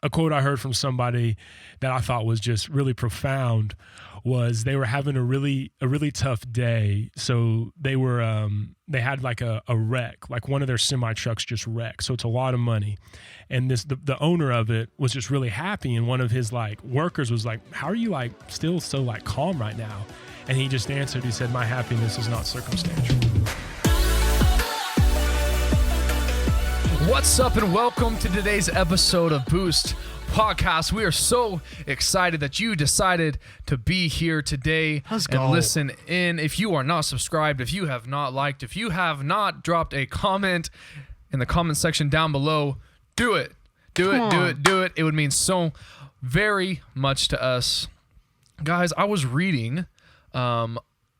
a quote I heard from somebody that I thought was just really profound was they were having a really tough day. So they were they had like a wreck, like one of their semi trucks just wrecked. So it's a lot of money. And the owner of it was just really happy. And one of his like workers was like, "How are you like still so like calm right now?" And he just answered, he said, "My happiness is not circumstantial." What's up and welcome to today's episode of Boost Podcast. We are so excited that you decided to be here today and listen in. If you are not subscribed, if you have not liked, if you have not dropped a comment in the comment section down below, do it. Do it. It would mean so very much to us. Guys, I was reading and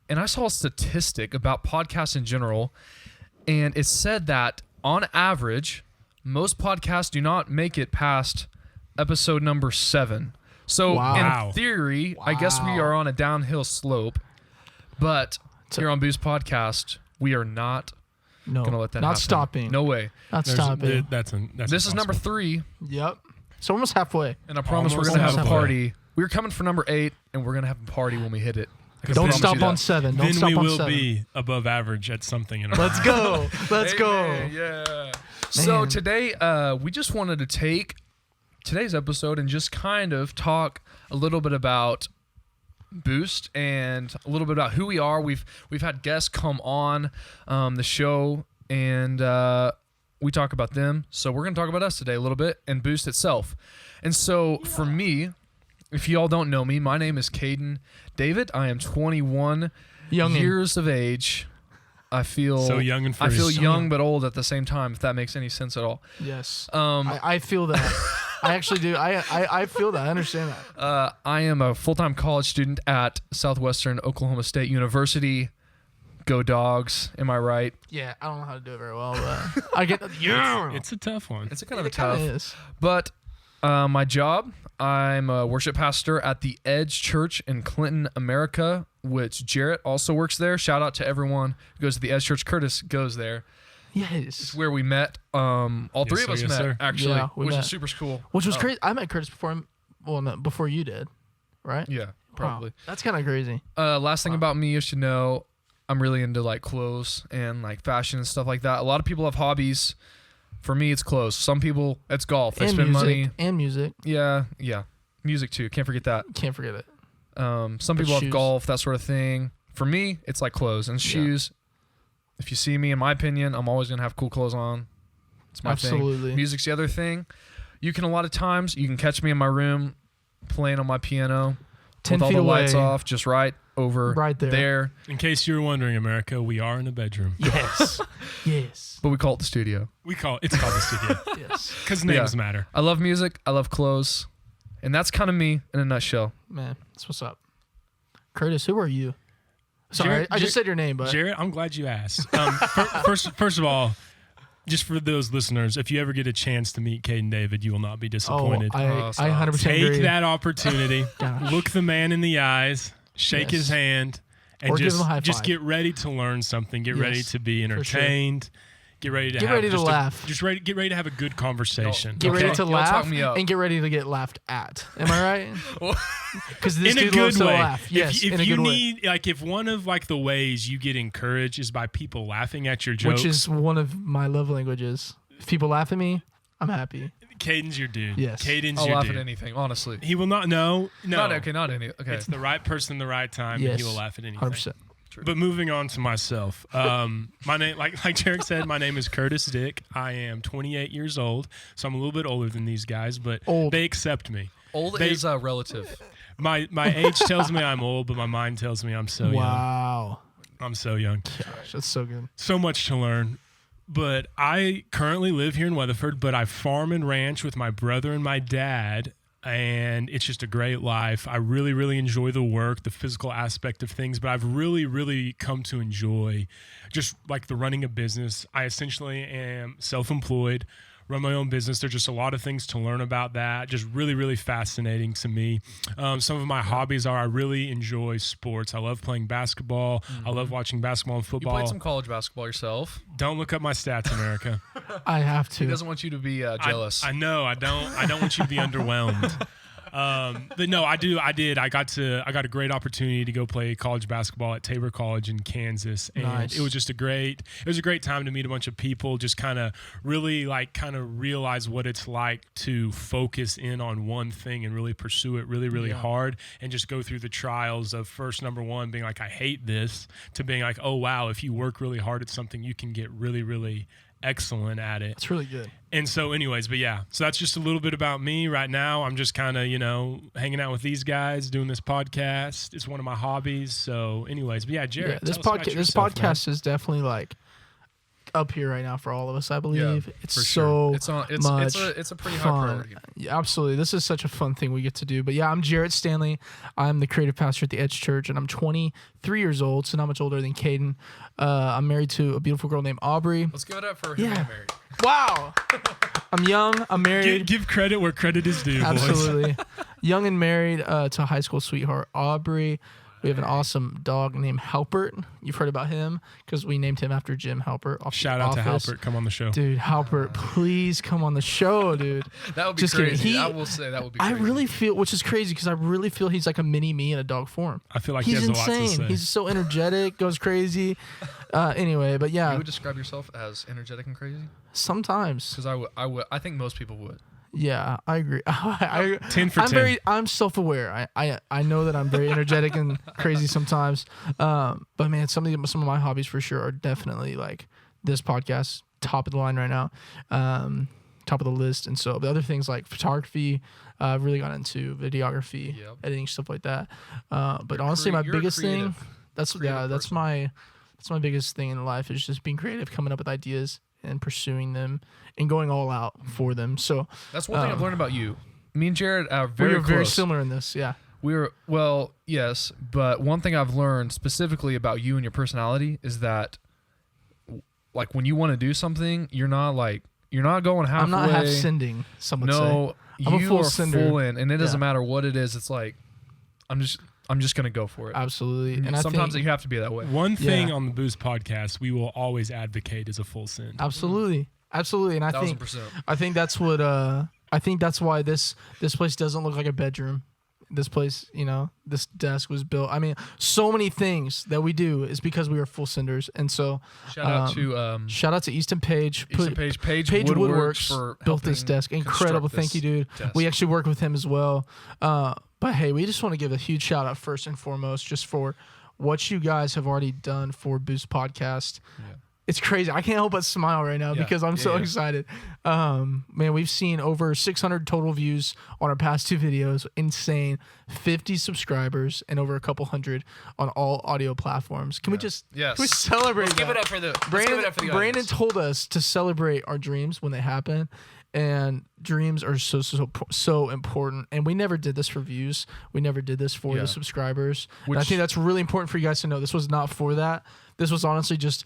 I saw a statistic about podcasts in general, and it said that on average, most podcasts do not make it past episode number 7. So in theory, I guess we are on a downhill slope. But here on Boost Podcast, we are not going to let that happen. Not stopping. No way. Not stopping. This is number 3. Yep. So almost halfway. And I promise we're going to have a party. We're coming for number 8, and we're going to have a party when we hit it. Don't stop on 7. Don't stop on 7. Then we will be above average at something. Let's go. Let's go. Yeah. So today, we just wanted to take today's episode and just kind of talk a little bit about Boost and a little bit about who we are. We've had guests come on the show, and we talk about them. So we're going to talk about us today a little bit and Boost itself. And so for me, if you all don't know me, my name is Caden David. I am 21 years of age. I feel so young and free. I feel young but old at the same time, if that makes any sense at all. Yes. I feel that. I actually do. I feel that. I understand that. I am a full-time college student at Southwestern Oklahoma State University. Go Dogs. Am I right? Yeah, I don't know how to do it very well, but I get It's a tough one. It's kind of a tough. But my job, I'm a worship pastor at the Edge Church in Clinton, America, which Jarrett also works there. Shout out to everyone who goes to the Edge Church. Curtis goes there. Yes. It's where we met. All three of us met, actually, which is super cool. Which was crazy. I met Curtis before before you did, right? Yeah, probably. Wow. That's kind of crazy. Last thing about me you should know, I'm really into like clothes and like fashion and stuff like that. A lot of people have hobbies. For me, it's clothes. Some people, it's golf. They spend money. And music. Yeah. Music too. Can't forget that. Can't forget it. Some people have golf, that sort of thing. For me, it's like clothes and shoes. If you see me, in my opinion, I'm always going to have cool clothes on. It's my thing. Music's the other thing. A lot of times, you can catch me in my room playing on my piano 10 with all feet the away. lights off, just right there. In case you were wondering, America, we are in a bedroom. Yes. Yes. But we call it the studio. It's called the studio. Yes. Because names matter. I love music. I love clothes. And that's kind of me in a nutshell. Man, that's what's up. Curtis, who are you? Sorry, I just said your name, but Jarrett, I'm glad you asked. First of all, just for those listeners, if you ever get a chance to meet Caden David, you will not be disappointed. I 100% Take agree. that opportunity. Look the man in the eyes, shake his hand, and give him a high five. Just get ready to learn something. Get ready to be entertained. Get ready to laugh. Get ready to have a good conversation. Get ready to laugh and get ready to get laughed at. Am I right? Because this dude loves to laugh. Yes, if in a you good need, way. like, if one of like the ways you get encouraged is by people laughing at your jokes, which is one of my love languages. If people laugh at me, I'm happy. Caden's your dude. Yes, Caden's I'll your laugh dude. at anything. Honestly, he will not. No. Not any. Okay, it's the right person, the right time, and he will laugh at anything. 100%. True. But moving on to myself, my name, like Jarek said, my name is Curtis Dick. I am 28 years old, so I'm a little bit older than these guys, but they accept me. Old is relative. My age tells me I'm old, but my mind tells me I'm so young. Wow. I'm so young. Gosh, that's so good. So much to learn. But I currently live here in Weatherford, but I farm and ranch with my brother and my dad. And it's just a great life. I really, really enjoy the work, the physical aspect of things, but I've really, really come to enjoy just like the running a business. I essentially am self-employed, run my own business. There's just a lot of things to learn about that. Just really, really fascinating to me. Some of my hobbies are I really enjoy sports. I love playing basketball. I love watching basketball and football. You played some college basketball yourself. Don't look up my stats, America. I have to. He doesn't want you to be jealous. I know. I don't want you to be underwhelmed. But no, I did. I got a great opportunity to go play college basketball at Tabor College in Kansas. And it was just a great time to meet a bunch of people, just kind of really realize what it's like to focus in on one thing and really pursue it really, really hard, and just go through the trials of first, number one, being like, I hate this, to being like, oh, wow, if you work really hard at something, you can get really, really excellent at it. It's really good. And so anyways, but yeah, so that's just a little bit about me right now. I'm just kind of, hanging out with these guys, doing this podcast. It's one of my hobbies. So anyways, but yeah, Jared, this podcast is definitely like up here right now for all of us, I believe. Yeah, it's so sure. It's a pretty fun. high priority. Yeah, absolutely. This is such a fun thing we get to do. But yeah, I'm Jarrett Stanley. I'm the creative pastor at the Edge Church, and I'm 23 years old, so not much older than Caden. I'm married to a beautiful girl named Aubrey. Let's give it up for him being married. Wow. I'm young. I'm married. Give credit where credit is due. Absolutely. Young and married to a high school sweetheart, Aubrey. We have an awesome dog named Halpert. You've heard about him because we named him after Jim Halpert. Shout out to Halpert. Come on the show. Dude, Halpert, please come on the show, dude. That would be just crazy. Kidding. I will say that would be crazy. I really feel, which is crazy because I really feel he's like a mini me in a dog form. I feel like he's he has insane. a lot to say. He's so energetic, goes crazy. Anyway, but yeah. You would describe yourself as energetic and crazy? Sometimes. Because I think most people would. Yeah, I agree. 10 for 10. I'm self-aware. I know that I'm very energetic and crazy sometimes. But man, some of my hobbies for sure are definitely like this podcast, top of the line right now, top of the list. And so the other things like photography, I've really got into videography, editing, stuff like that. But honestly, my biggest thing, that's my biggest thing in life is just being creative, coming up with ideas and pursuing them and going all out for them. So that's one thing I've learned about you. Me and Jared are very close. Very similar in this. Yeah. Yes, but one thing I've learned specifically about you and your personality is that like when you want to do something, you're not going halfway. I'm not half sending, someone say. No, I'm a full sender. Full in, and it doesn't matter what it is. It's like I'm just going to go for it. Absolutely. And sometimes you have to be that way. One thing on the Boost podcast, we will always advocate is a full send. Absolutely. Absolutely. And I think that's what I think that's why this place doesn't look like a bedroom. This place, this desk was built. I mean, so many things that we do is because we are full senders. And so shout out to Easton Page. Page Woodworks for built this desk. Incredible. Thank you, dude. Desk. We actually work with him as well. But hey, we just want to give a huge shout out first and foremost just for what you guys have already done for Boost Podcast. Yeah. It's crazy. I can't help but smile right now because I'm so excited. Man, we've seen over 600 total views on our past 2 videos. Insane. 50 subscribers and over a couple hundred on all audio platforms. Can we just can we celebrate Let's that? Give it up for the Brandon told us to celebrate our dreams when they happen. And dreams are so important. And we never did this for views. We never did this for the subscribers. I think that's really important for you guys to know. This was not for that. This was honestly just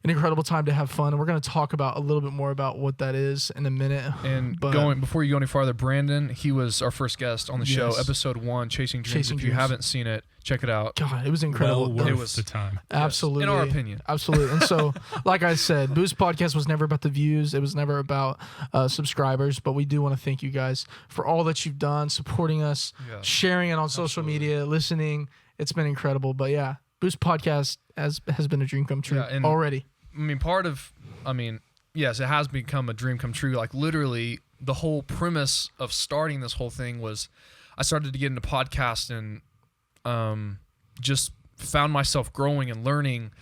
an incredible time to have fun. And we're going to talk about a little bit more about what that is in a minute. And before you go any farther, Brandon, he was our first guest on the show, episode 1, Chasing Dreams. If you haven't seen it, check it out. God, it was incredible. Well worth the time. Absolutely. In our opinion. Absolutely. And so, like I said, Boost Podcast was never about the views. It was never about subscribers. But we do want to thank you guys for all that you've done, supporting us, sharing it on social media, listening. It's been incredible. But yeah, Boost Podcast has been a dream come true already. Yes, it has become a dream come true. Like literally, the whole premise of starting this whole thing was I started to get into podcasts and just found myself growing and learning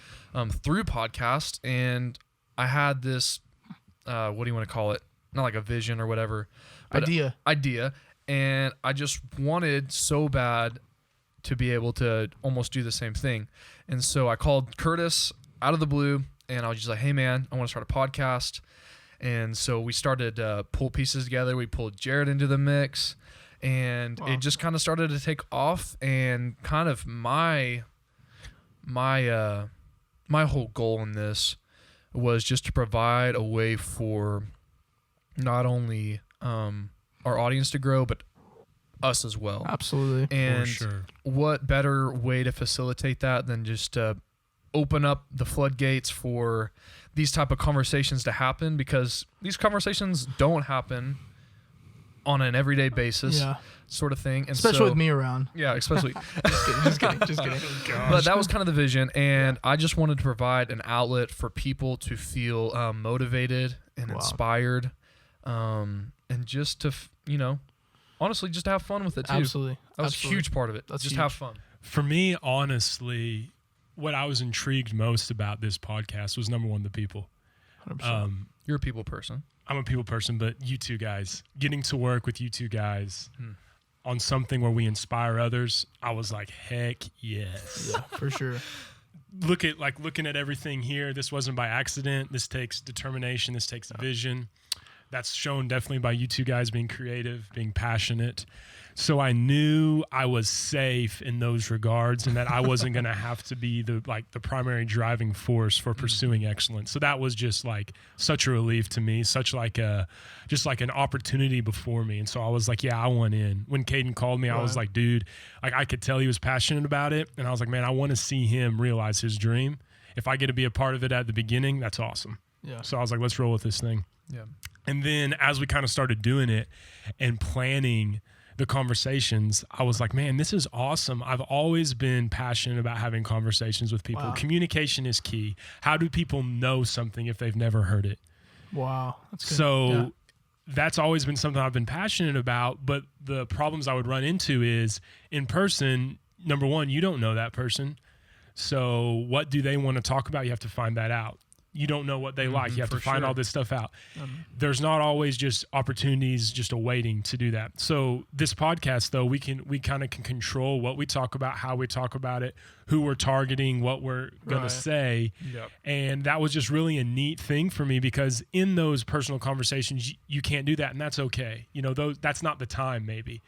through podcasts. And I had this, what do you want to call it? Not like a vision or whatever. But idea. And I just wanted so bad to be able to almost do the same thing. And so I called Curtis out of the blue and I was just like, hey man, I want to start a podcast. And so we started to pull pieces together. We pulled Jared into the mix and it just kind of started to take off. And kind of my whole goal in this was just to provide a way for not only our audience to grow, but us as well. Absolutely. And For sure. what better way to facilitate that than just open up the floodgates for these type of conversations to happen, because these conversations don't happen on an everyday basis, sort of thing. And especially with me around. Yeah, especially. Just kidding. But that was kind of the vision, and I just wanted to provide an outlet for people to feel motivated and inspired, and just to, honestly, just to have fun with it too. Absolutely. That was a huge part of it. That's just huge. have fun. For me, honestly, what I was intrigued most about this podcast was, number one, the people. 100%. You're a people person. I'm a people person, but you two guys, getting to work with you two guys on something where we inspire others, I was like, heck yes. Yeah, for sure. Looking at everything here, this wasn't by accident. This takes determination. This takes vision. That's shown definitely by you two guys being creative, being passionate. So I knew I was safe in those regards, and that I wasn't going to have to be the primary driving force for pursuing excellence. So that was just like such a relief to me, such like an opportunity before me. And so I was like, yeah, I want in. When Caden called me, I was like, dude, like I could tell he was passionate about it. And I was like, man, I want to see him realize his dream. If I get to be a part of it at the beginning, that's awesome. Yeah. So I was like, let's roll with this thing. Yeah. And then as we kind of started doing it and planning the conversations, I was like, man, this is awesome. I've always been passionate about having conversations with people. Wow. Communication is key. How do people know something if they've never heard it? Wow. That's good. So that's always been something I've been passionate about. But the problems I would run into is in person, number one, you don't know that person. So what do they want to talk about? You have to find that out. You don't know what they like. You have to find all this stuff out. There's not always just opportunities just awaiting to do that. So this podcast, though, we kind of can control what we talk about, how we talk about it, who we're targeting, what we're going to say. Yep. And that was just really a neat thing for me, because in those personal conversations, you can't do that, and that's okay. That's not the time maybe.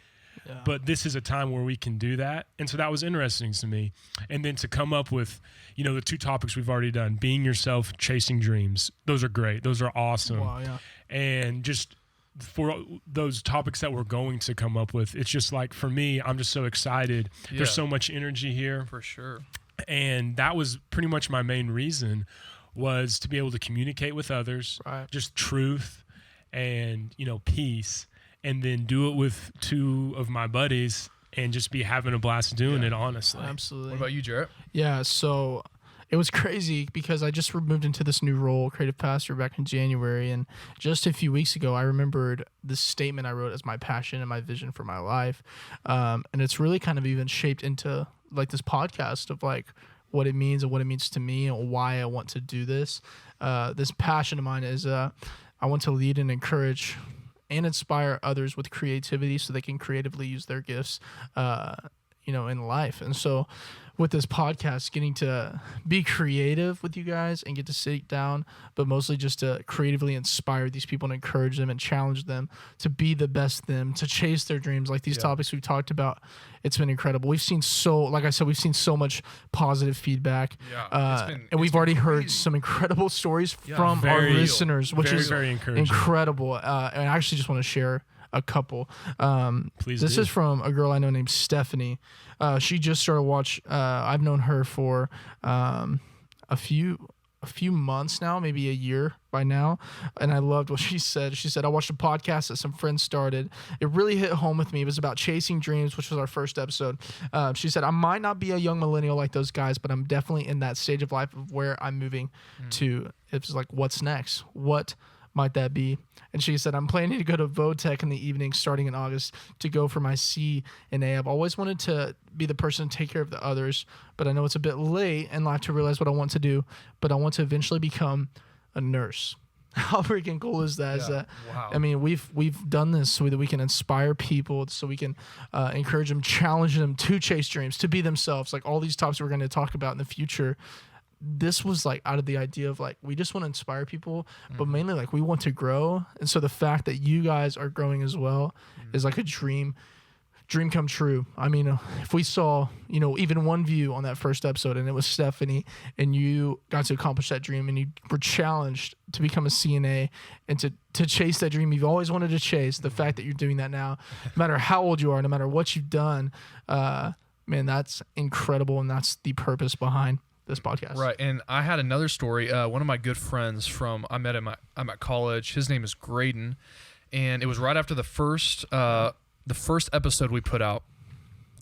Yeah. But this is a time where we can do that. And so that was interesting to me. And then to come up with, the two topics we've already done, being yourself, chasing dreams. Those are great. Those are awesome. Wow, yeah. And just for those topics that we're going to come up with, it's just like, for me, I'm just so excited. Yeah. There's so much energy here. For sure. And that was pretty much my main reason, was to be able to communicate with others, just truth and, peace. And then do it with two of my buddies and just be having a blast doing it, honestly. Absolutely. What about you, Jarrett? Yeah, so it was crazy because I just moved into this new role, creative pastor, back in January. And just a few weeks ago, I remembered this statement I wrote as my passion and my vision for my life. And it's really kind of even shaped into like this podcast of like what it means and what it means to me and why I want to do this. This passion of mine is I want to lead and encourage and inspire others with creativity so they can creatively use their gifts, in life. And so with this podcast, getting to be creative with you guys and get to sit down, but mostly just to creatively inspire these people and encourage them and challenge them to be the best them, to chase their dreams. Like these topics we've talked about, it's been incredible. We've seen so much positive feedback. Yeah, and we've already heard some incredible stories from our listeners, which is very encouraging. Incredible. And I actually just want to share a couple. Please This do. is from a girl I know named Stephanie. She just started I've known her for a few months now, maybe a year by now. And I loved what she said. She said, I watched a podcast that some friends started. It really hit home with me. It was about chasing dreams, which was our first episode. She said, I might not be a young millennial like those guys, but I'm definitely in that stage of life of where I'm moving to. It was like, what's next? What might that be? And she said, I'm planning to go to Votech in the evening starting in August to go for my C and A. I've always wanted to be the person to take care of the others, but I know it's a bit late in life to realize what I want to do, but I want to eventually become a nurse. How freaking cool is that? Wow. I mean, we've done this so that we can inspire people, so we can encourage them, challenge them to chase dreams, to be themselves. Like all these topics we're going to talk about in the future, this was like out of the idea of like, we just want to inspire people, but mainly like we want to grow. And so the fact that you guys are growing as well is like a dream dream come true. I mean, if we saw, even one view on that first episode and it was Stephanie and you got to accomplish that dream and you were challenged to become a CNA and to chase that dream you've always wanted to chase, the fact that you're doing that now, no matter how old you are, no matter what you've done, man, that's incredible. And that's the purpose behind this podcast. Right. And I had another story. One of my good friends I met him at college. His name is Graydon. And it was right after the first episode we put out,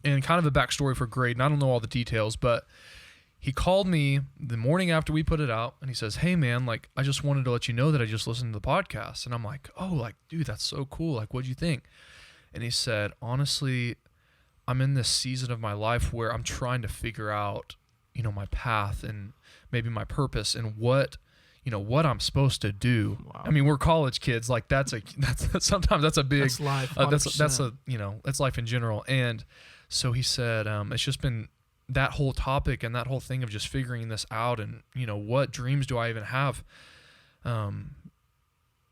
and kind of a backstory for Graydon. I don't know all the details, but he called me the morning after we put it out, and he says, "Hey man, like, I just wanted to let you know that I just listened to the podcast." And I'm like, "Oh, like, dude, that's so cool. Like, what'd you think?" And he said, "Honestly, I'm in this season of my life where I'm trying to figure out, my path and maybe my purpose and what I'm supposed to do." Wow. I mean, we're college kids. Like that's sometimes that's a big, That's life. that's life in general. And so he said, it's just been that whole topic and that whole thing of just figuring this out and, what dreams do I even have?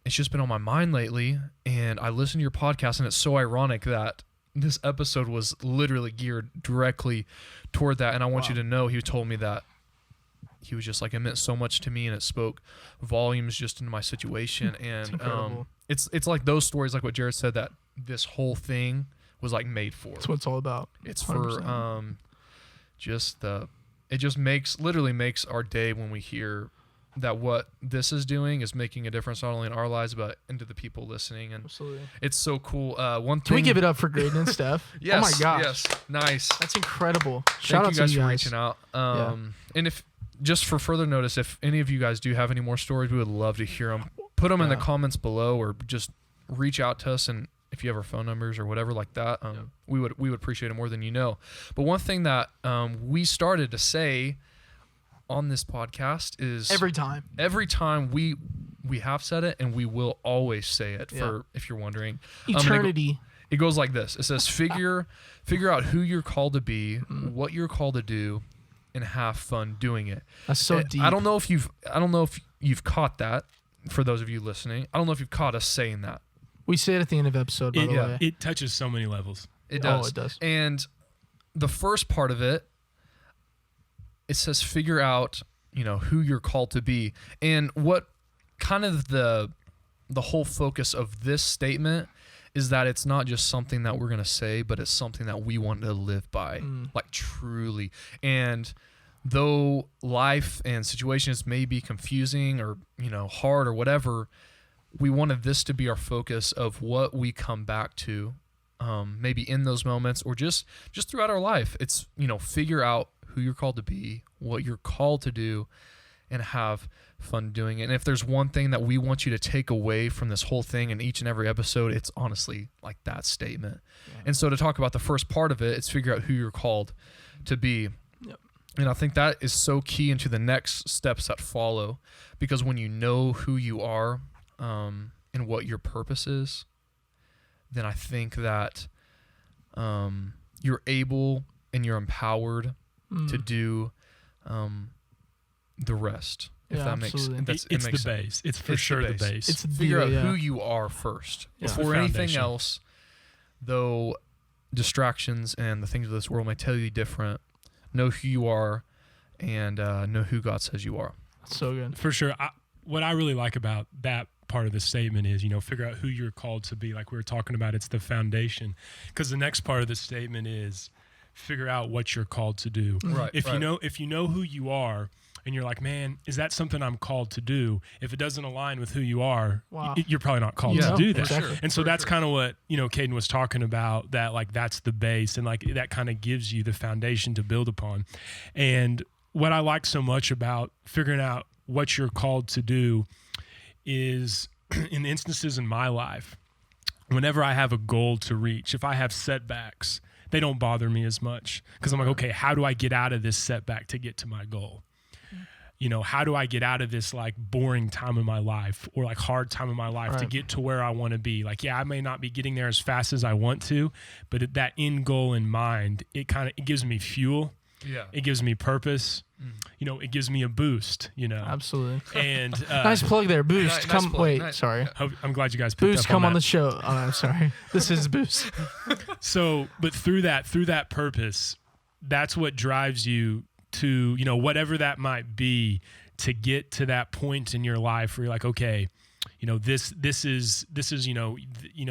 It's just been on my mind lately. And I listened to your podcast, and it's so ironic that this episode was literally geared directly toward that. And I want you to know, he told me that he was just like, it meant so much to me, and it spoke volumes just into my situation. And it's like those stories, like what Jared said, that this whole thing was like made for. That's what it's all about. It's 100%. For it just makes our day when we hear that what this is doing is making a difference not only in our lives but into the people listening. And Absolutely. it's so cool. One thing, Can we give it up for Graydon and Steph? Yes, oh my gosh. yes, nice. That's incredible. Shout Thank out you guys to you for guys. reaching out. And if just for further notice, if any of you guys do have any more stories, we would love to hear them. Put them in the comments below, or just reach out to us. And if you have our phone numbers or whatever like that, we would appreciate it more than you know. But one thing that we started to say on this podcast is every time we have said it, and we will always say it. For if you're wondering, eternity. It goes like this. It says, figure out who you're called to be, what you're called to do, and have fun doing it. That's so deep. I don't know if you've caught that. For those of you listening, I don't know if you've caught us saying that. We say it at the end of episode, by the way. It touches so many levels. It does. Oh, it does. And the first part of it, it says figure out, who you're called to be. And what kind of the whole focus of this statement is that it's not just something that we're going to say, but it's something that we want to live by, like truly. And though life and situations may be confusing or, hard or whatever, we wanted this to be our focus of what we come back to, maybe in those moments or just throughout our life. It's, figure out who you're called to be, what you're called to do, and have fun doing it. And if there's one thing that we want you to take away from this whole thing in each and every episode, it's honestly like that statement. Yeah. And so to talk about the first part of it, it's figure out who you're called to be. Yep. And I think that is so key into the next steps that follow, because when you know who you are and what your purpose is, then I think that you're able and you're empowered to do the rest. If that absolutely. makes sense. It's the base. It's for sure the base. It's figure out who you are first before anything else. Though distractions and the things of this world may tell you different, know who you are and know who God says you are. So good. For sure. What I really like about that part of the statement is, figure out who you're called to be. Like we were talking about, it's the foundation. Because the next part of the statement is figure out what you're called to do. Right. If you know who you are, and you're like, man, is that something I'm called to do? If it doesn't align with who you are, you're probably not called to do that. Exactly. And so that's kind of what, Caden was talking about, that like that's the base, and like that kind of gives you the foundation to build upon. And what I like so much about figuring out what you're called to do is in instances in my life, whenever I have a goal to reach, if I have setbacks, they don't bother me as much, because I'm like, okay, how do I get out of this setback to get to my goal? How do I get out of this like boring time in my life or like hard time in my life to get to where I want to be? Like, I may not be getting there as fast as I want to, but that end goal in mind, it gives me fuel Yeah. It gives me purpose. You know, it gives me a boost, you know. Absolutely. And Nice plug there, Boost. Nice come, plug. wait, Nice. sorry. I'm glad you guys picked Boost, up come on that. the show. Oh, I'm sorry. This is Boost. So, but through that purpose, that's what drives you to, you know, whatever that might be, to get to that point in your life where you're like, okay, you know, this is, you know,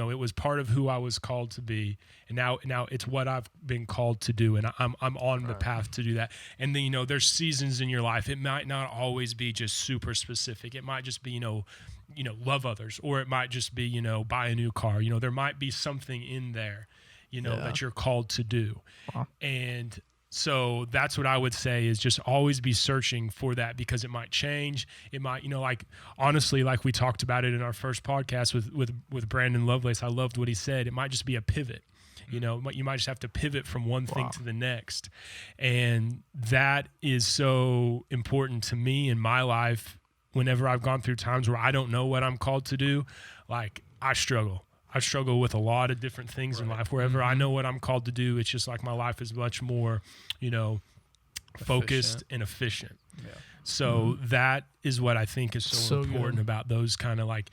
it was part of who I was called to be. And now it's what I've been called to do. And I'm on the path to do that. And then, you know, there's seasons in your life. It might not always be just super specific. It might just be, you know, love others, or it might just be, you know, buy a new car. You know, there might be something in there, you know, that you're called to do. Wow. And so that's what I would say, is just always be searching for that, because it might change. It might, you know, like, honestly, like we talked about it in our first podcast with Brandon Lovelace. I loved what he said. It might just be a pivot. You know, you might just have to pivot from one thing to the next. And that is so important to me in my life. Whenever I've gone through times where I don't know what I'm called to do, like, I struggle with a lot of different things in life. Wherever I know what I'm called to do, it's just like my life is much more, you know, focused and efficient. Yeah. So that is what I think is so important good. about those kind of like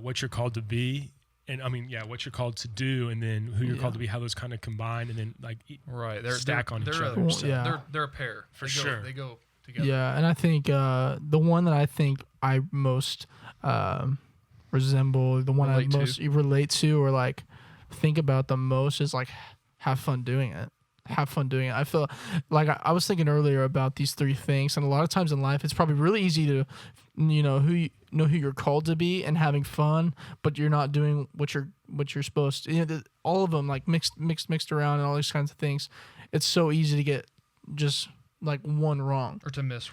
what you're called to be. And I mean, what you're called to do, and then who you're called to be, how those kind of combine, and then like They're stack on each they're other. A, So. they're a pair For sure. They go together. Yeah, and I think the one that I think I most resemble, the one Relate I most relate to, or like think about the most, is like have fun doing it. Have fun doing it. I feel like I was thinking earlier about these three things, and a lot of times in life, it's probably really easy to, you know, who you're called to be and having fun, but you're not doing what you're supposed to. You know, all of them like mixed around and all these kinds of things. It's so easy to get just like one wrong, Or to miss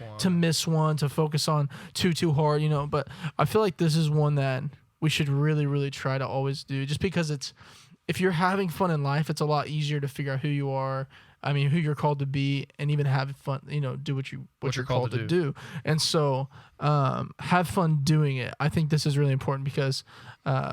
one. to focus on too hard, you know. But I feel like this is one that we should really, really try to always do, just because if you're having fun in life, it's a lot easier to figure out who you are. I mean, who you're called to be, and even have fun, you know, do what you're called to do. And so, have fun doing it. I think this is really important because,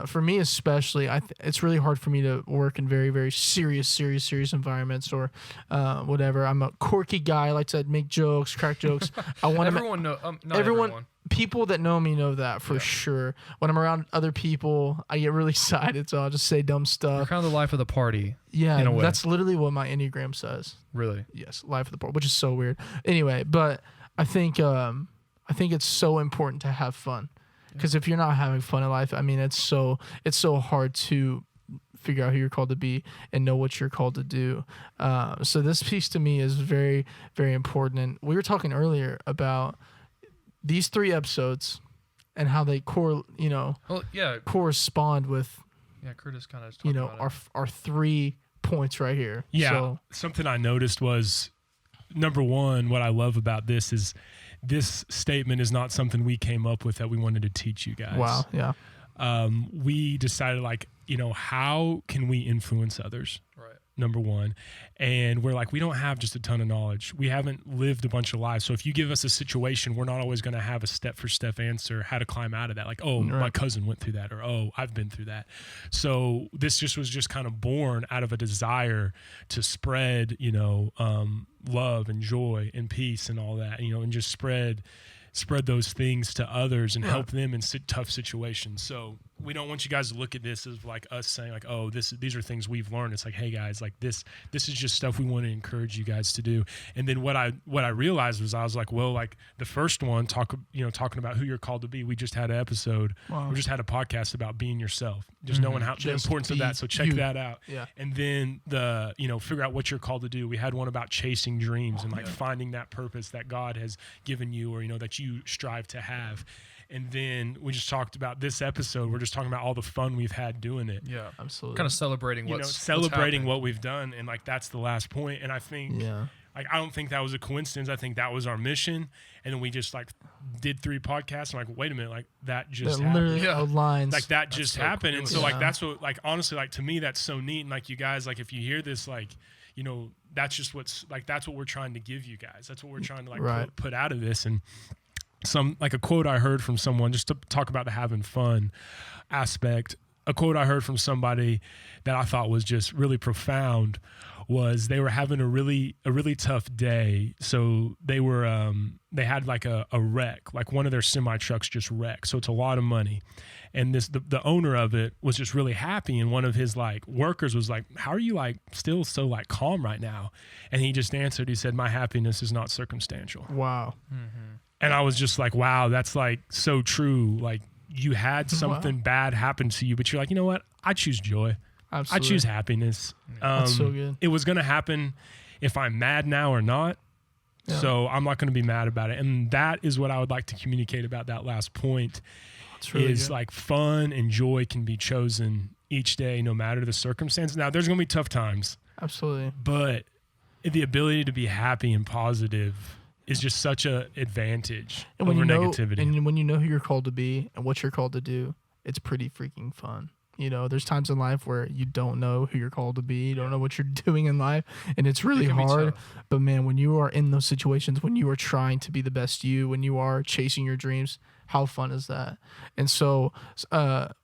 for me especially, it's really hard for me to work in very, very serious environments, or whatever. I'm a quirky guy. I like to make jokes, crack jokes. I want everyone know. Not everyone. People that know me know that for sure. When I'm around other people, I get really excited, so I'll just say dumb You're stuff. kind of the life of the party. Yeah, in a way. that's literally what my Enneagram says. Really. Yes, life of the party, which is so weird. Anyway, but I think it's so important to have fun, because if you're not having fun in life, I mean, it's so hard to figure out who you're called to be and know what you're called to do. So this piece to me is very, very important. And we were talking earlier about these 3 episodes and how they correspond with, Curtis kind of, you know, our 3 points right here. Yeah. So, something I noticed was, number one, what I love about this is this statement is not something we came up with that we wanted to teach you guys. wow. Yeah. We decided, like, you know, how can we influence others? Right. Number one. And we're like, we don't have just a ton of knowledge. We haven't lived a bunch of lives. So if you give us a situation, we're not always going to have a step-for-step answer how to climb out of that. Like, oh, my cousin went through that, or, oh, I've been through that. So this was just kind of born out of a desire to spread, you know, love and joy and peace and all that, you know, and just spread those things to others and help them in tough situations. So we don't want you guys to look at this as like us saying like, oh, these are things we've learned. It's like, hey guys, like this is just stuff we want to encourage you guys to do. And then what I realized was, I was like, well, like the first one, talking about who you're called to be. We just had an episode. Wow. We just had a podcast about being yourself, just knowing how the importance of that. So check that out. Yeah. And then figure out what you're called to do. We had one about chasing dreams and like finding that purpose that God has given you, or, you know, that you strive to have. And then we just talked about this episode. We're just talking about all the fun we've had doing it. Yeah, absolutely. Kind of celebrating celebrating what we've done, and like that's the last point. And I think, like, I don't think that was a coincidence. I think that was our mission. And then we just like did 3 podcasts. I'm like, wait a minute, like that just happened. Literally aligns. Like that just happened. Cool. And so like that's what, like, honestly, like to me that's so neat. And like you guys, like if you hear this, like, you know, that's just that's what we're trying to give you guys. That's what we're trying to like put out of this. And like a quote I heard from someone, just to talk about the having fun aspect, a quote I heard from somebody that I thought was just really profound was they were having a really tough day. So they had like a wreck, like one of their semi trucks just wrecked. So it's a lot of money. And the owner of it was just really happy. And one of his like workers was like, how are you like still so like calm right now? And he just answered, he said, my happiness is not circumstantial. Wow. Mm-hmm. And I was just like, wow, that's like so true. Like you had something bad happen to you, but you're like, you know what? I choose joy. Absolutely. I choose happiness. That's so good. It was going to happen if I'm mad now or not. Yeah. So I'm not going to be mad about it. And that is what I would like to communicate about that last point. Really is good. like fun and joy can be chosen each day, no matter the circumstance. Now, there's going to be tough times. Absolutely. But the ability to be happy and positive is just such an advantage over negativity. And when you know who you're called to be and what you're called to do, it's pretty freaking fun. You know, there's times in life where you don't know who you're called to be, you don't know what you're doing in life, and it's really hard. But man, when you are in those situations, when you are trying to be the best you, when you are chasing your dreams, how fun is that? And so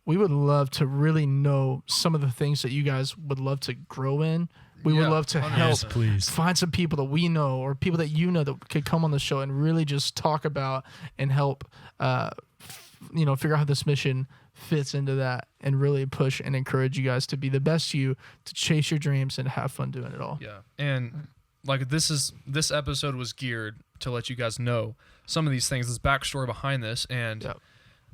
we would love to really know some of the things that you guys would love to grow in. We would love to help find some people that we know or people that you know that could come on the show and really just talk about and help, figure out how this mission fits into that and really push and encourage you guys to be the best you, to chase your dreams and have fun doing it all. Yeah. And like this episode was geared to let you guys know some of these things, this backstory behind this, and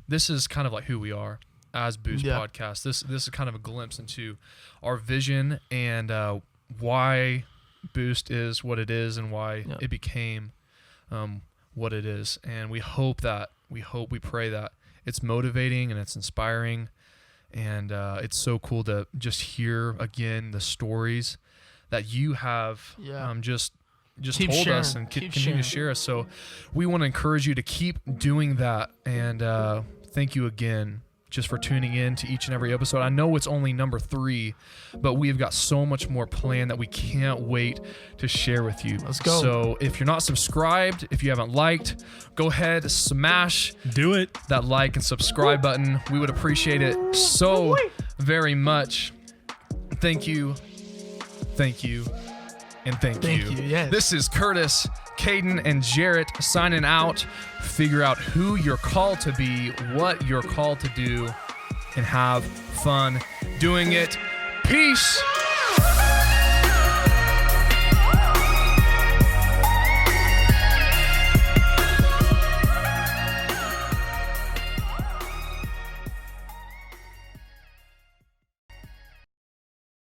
this is kind of like who we are as Boost Podcast. This is kind of a glimpse into our vision and why Boost is what it is and why it became what it is. And we pray that it's motivating and it's inspiring, and it's so cool to just hear again the stories that you have just keep told sharing. us and Keep continue to share us. So we want to encourage you to keep doing that, and thank you again just for tuning in to each and every episode. I know it's only number 3, but we've got so much more planned that we can't wait to share with you. Let's go. So if you're not subscribed, if you haven't liked, go ahead, smash that like and subscribe button. We would appreciate it so very much. Thank you, and thank you. Yes. This is Curtis, Caden, and Jarrett signing out. Figure out who you're called to be, what you're called to do, and have fun doing it. Peace.